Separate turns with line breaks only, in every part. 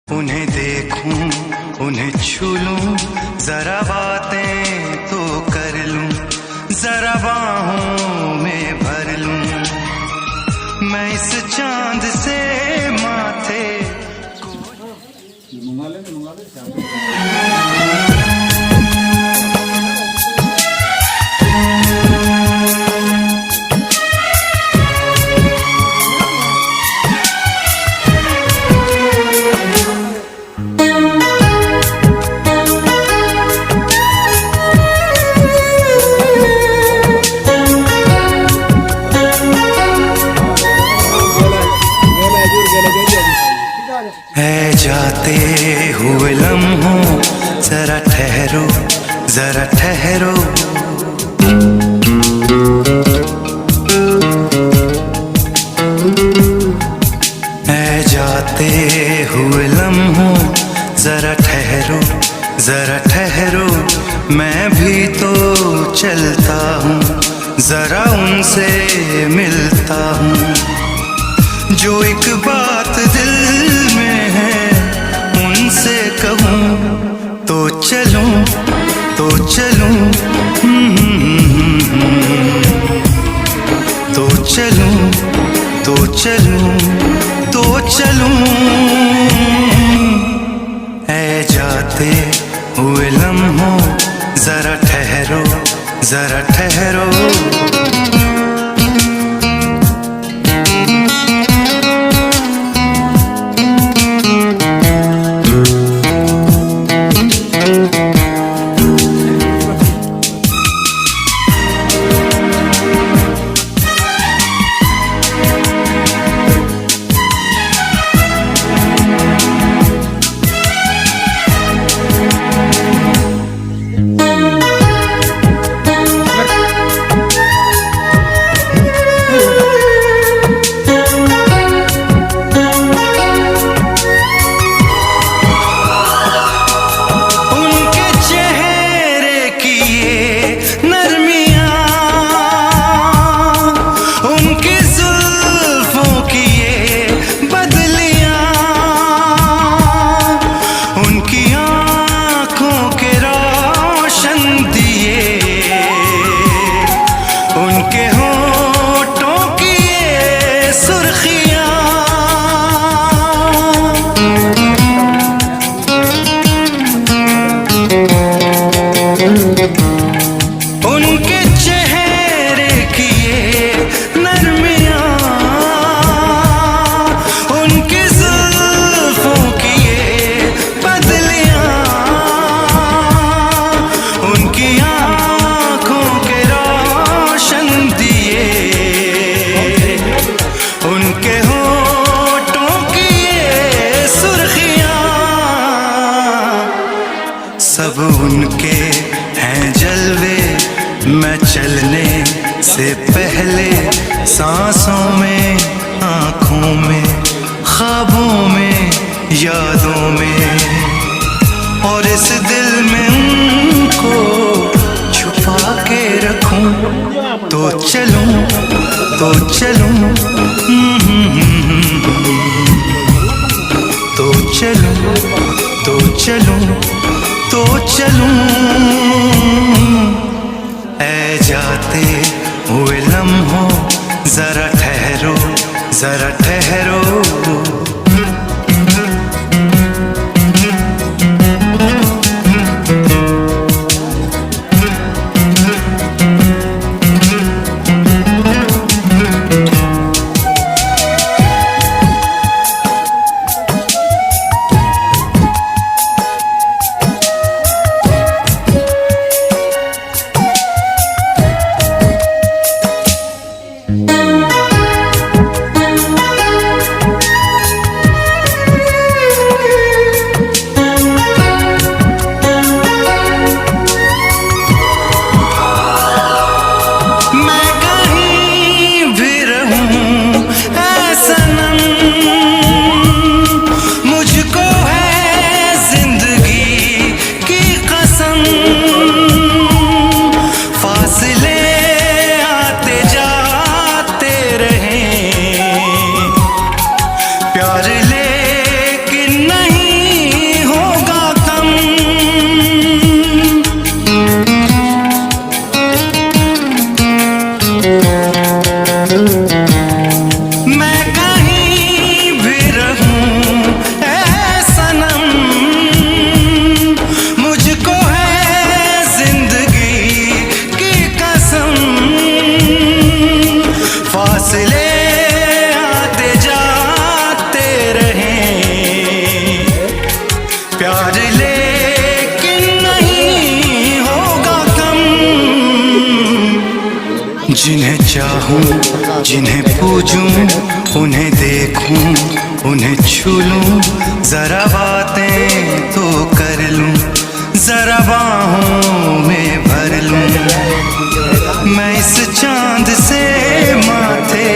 उन्हें देखूं, उन्हें छू लूं, जरा बातें तो कर लूं, जरा बाहों में भर लूं मैं इस चांद से माथे है जाते हुए लम्हों जरा ठहरो, जरा ठहरो है जाते हुए लम्हों जरा ठहरो, जरा ठहरो मैं भी तो चलता हूँ, जरा उनसे मिलता हूँ जो एक बात दिल में है उनसे कहूँ तो चलूँ, तो चलूँ तो चलूँ, तो चलूँ, तो चलूँ ऐ जाते हुए लम्हों जरा ठहरो, जरा ठहरो सब उनके हैं जलवे मैं चलने से पहले सांसों में, आँखों में, ख्वाबों में, यादों में और इस दिल में उनको छुपा के रखूं तो चलूं, तो चलूं तो चलूं, तो चलूं, तो चलूं ऐ जाते हुए लम्हों जरा ठहरो, जरा ठहरो प्यार लेकिन नहीं होगा कम। जिन्हें चाहूं जिन्हें पूजूं उन्हें देखूं उन्हें छू लूं, जरा बातें तो कर लूं, जरा बाहों में भर लूं। मैं इस चांद से माथे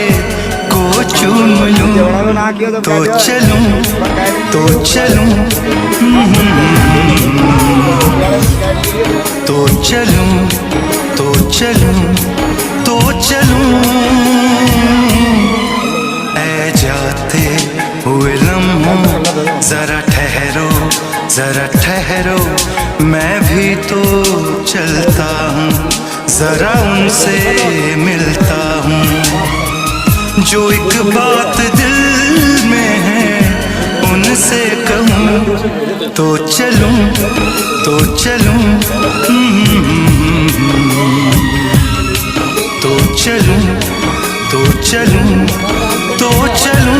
को चूम लूं, तो चलूं तो चलूं, तो चलूं तो चलूं तो चलूं। ऐ जाते हुए लम्हों जरा ठहरो जरा ठहरो, मैं भी तो चलता हूँ, जरा उनसे मिलता हूँ। जो एक बात दिल में है उनसे कहूँ, तो चलूं तो चलूं, तो चलूं तो चलूं तो चलूं।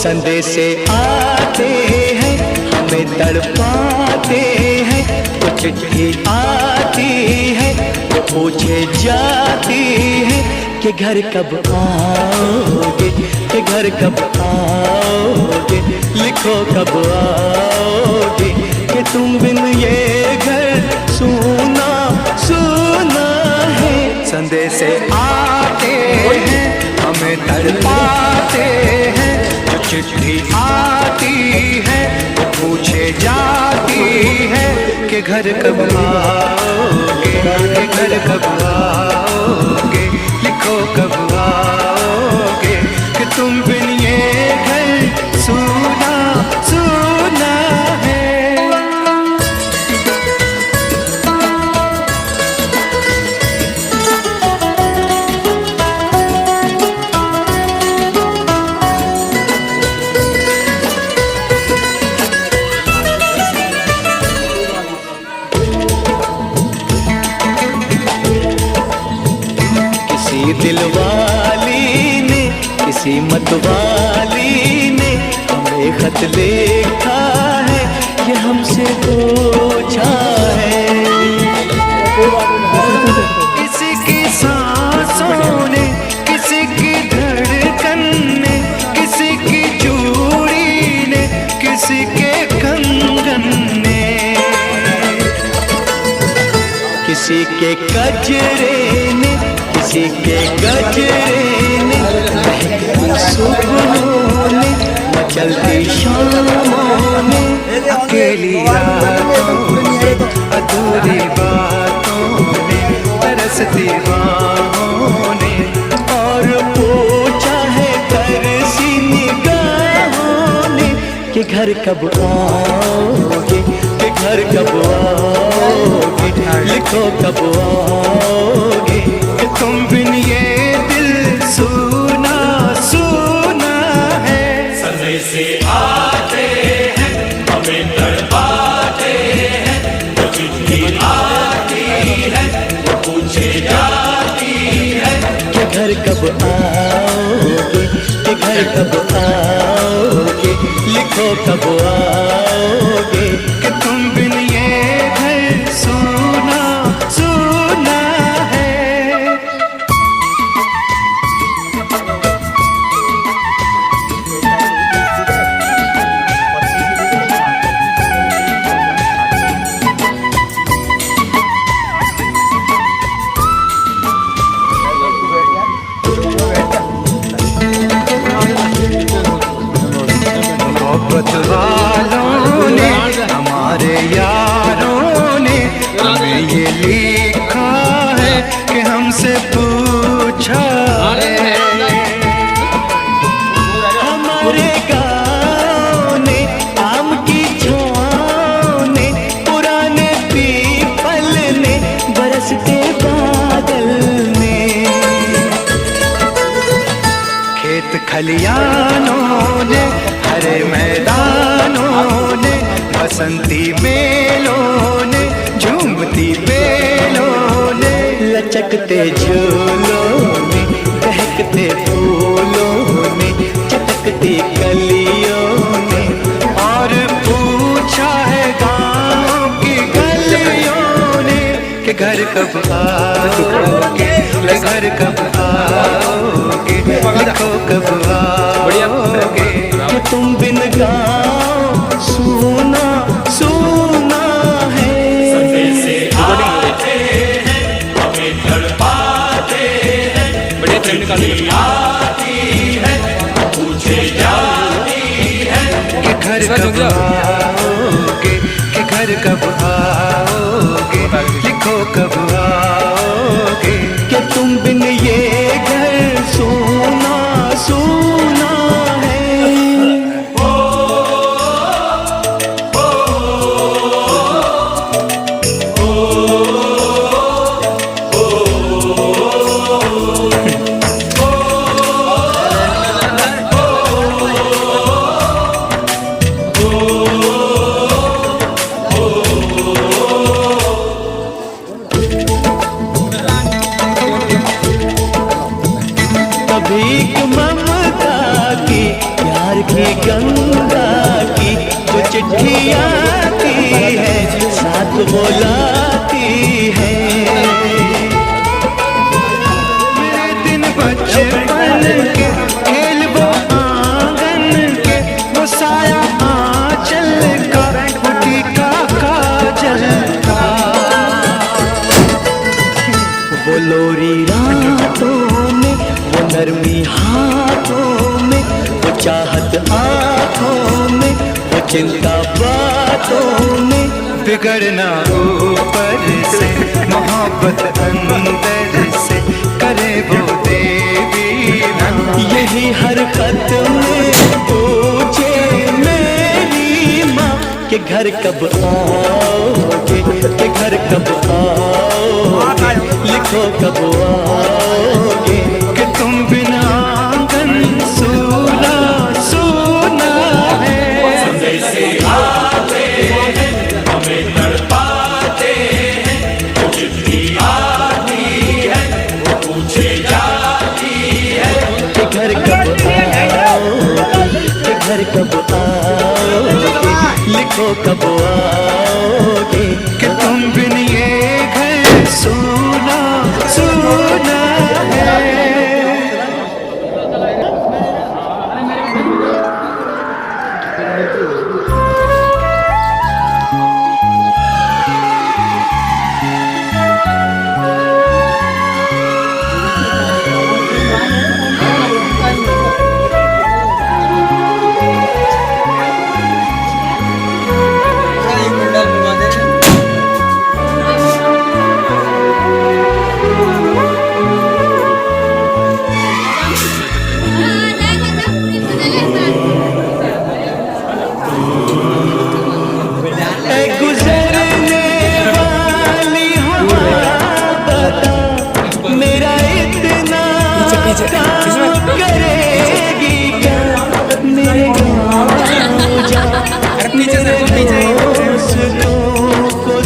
संदेशे आते हैं हमें तड़पाते हैं, कुछ चिट्ठी आती है वो पूछे जाती है कि घर कब आओगे, कि घर कब आओगे, लिखो कब आओगे, कि तुम बिन ये घर सूना सूना है। संदेशे आते हैं हमें तड़पाते हैं, चिट्ठी आती है वो पूछे जाती है कि घर कब आओगे, कि घर कब आओगे, लिखो कब आओगे, कि तुम बिन ये घर सूना सूना है। दिलवाली ने किसी मतवाली ने हमें खत लिखा है, ये हमसे पूछा है।
किसी की सांसों ने, किसी की धड़कन ने, किसी की चूड़ी ने, किसी के कंगन ने,
किसी के गजरे ने, किसी के गजरे ने, सुबहों ने, मचलती शामों ने, अकेली रातों ने, अधूरी बातों ने, तरसती बाहों ने, और पूछा है तरसी निगाहों ने कि घर कब आओगे, कि घर कब आओगे, लिखो कब आओगे, कि तुम बिन ये दिल सूना सूना है।
संदेशे आते हैं हमें तड़पाते हैं, वो चिट्ठी आती है वो पूछे जाती है
कि घर कब आओगे, कि घर कब आओगे, लिखो कब आओगे,
कि तुम बिन ये घर सूना सूना है।
हरे गाँव ने, आम की छाँव ने, पुराने पीपल ने, बरसते बादल ने।
खेत खलियानों ने, हरे मैदानों ने, बसंती मेलों ने, झूमती बेलों ने,
लचकते झूलों ने, बहकते फूलों ने, चटकती कलियों ने,
और पूछा है गाँव की गलियों ने कि घर कब आओगे, कि घर कब आओगे, लिखो कब आओगे।
कि तुम बिन गाँव सूना सूना है।
से आते हैं हमें तड़पाते हैं, जिंदगी आती है पूछे जाती है।
कि घर कब आओगे, कि घर कब आओगे, लिखो कब आओगे।
कि तुम बिन ये घर सूना सूना है। भीख ममता की, प्यार की गंगा की, जो चिट्ठी आती है साथ बुलाती है।
मेरे दिन बचपन के, खेल वो आंगन के, वो साया आंचल का, वो टीका काजल का।
वो लोरी रातों में, वो नरमी हाथों में, वो चाहत आँखों में, वो चिंता बातों में।
बिगड़ना ऊपर से, मोहब्बत अंदर से, करे वो देवी माँ।
यही हर खत में पूछे मेरी माँ कि घर कब आओगे, कि घर कब आओगे, लिखो कब आओगे।
कि तुम बिना आंगन सूना सूना है।
से आते हैं हमें तड़पाते हैं, जिंदगी आती है वो पूछे जाती है।
कि घर कब आओगे, कि घर कब आओगे, लिखो कब आओगे।
कि तुम बिन ये घर सूना सूना है।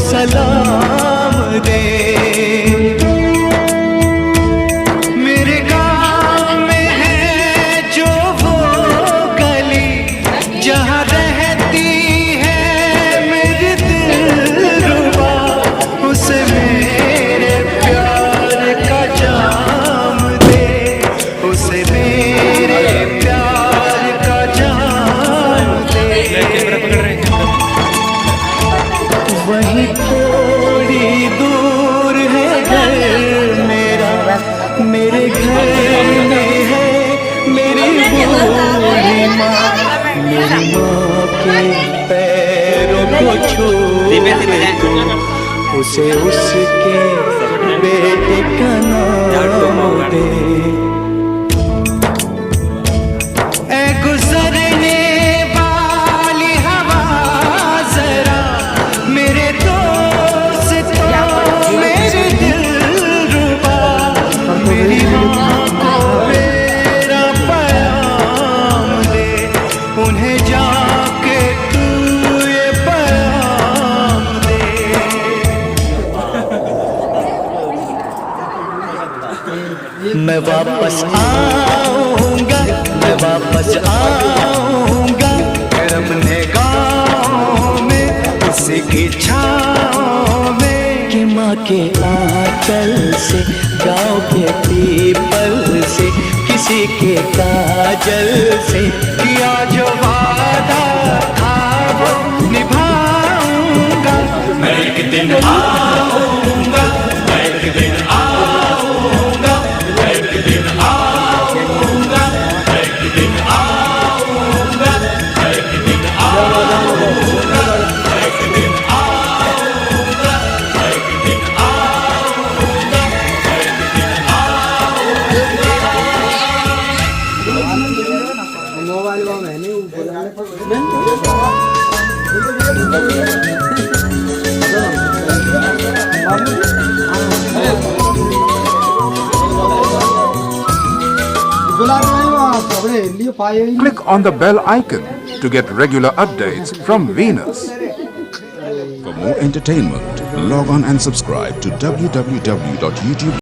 सलाम दे। मेरे गाँव में है जो वो गली जहाँ रहती है मेरी दिलरुबा, उसे मेरे प्यार का जाम दे, उसे मेरे प्यार का जाम दे।
वहीं थोड़ी दूर है घर मेरा, मेरे घर में है मेरी बूढ़ी माँ। मेरी माँ के पैरों को छू तो उसे उसके बेटे का नाम दे।
ऐ गुज़रे उन्हें जाके तू ये पैगाम दे।
मैं वापस आऊंगा, मैं वापस आऊंगा,
अपने गाँव में उसी की छाँव में।
कि माँ के आंचल से, गाँव के पीपल से, किसी के काजल से
किया जो वादा था वो निभाऊंगा।
मैं एक दिन आऊंगा, मैं एक दिन आऊंगा, मैं एक दिन आऊंगा, मैं एक दिन आऊंगा, मैं एक दिन आऊंगा, मैं एक दिन आऊंगा, मैं एक दिन आऊंगा, मैं एक दिन
Click on the bell icon to get regular updates from Venus.
For more entertainment, log on and subscribe to www.youtube.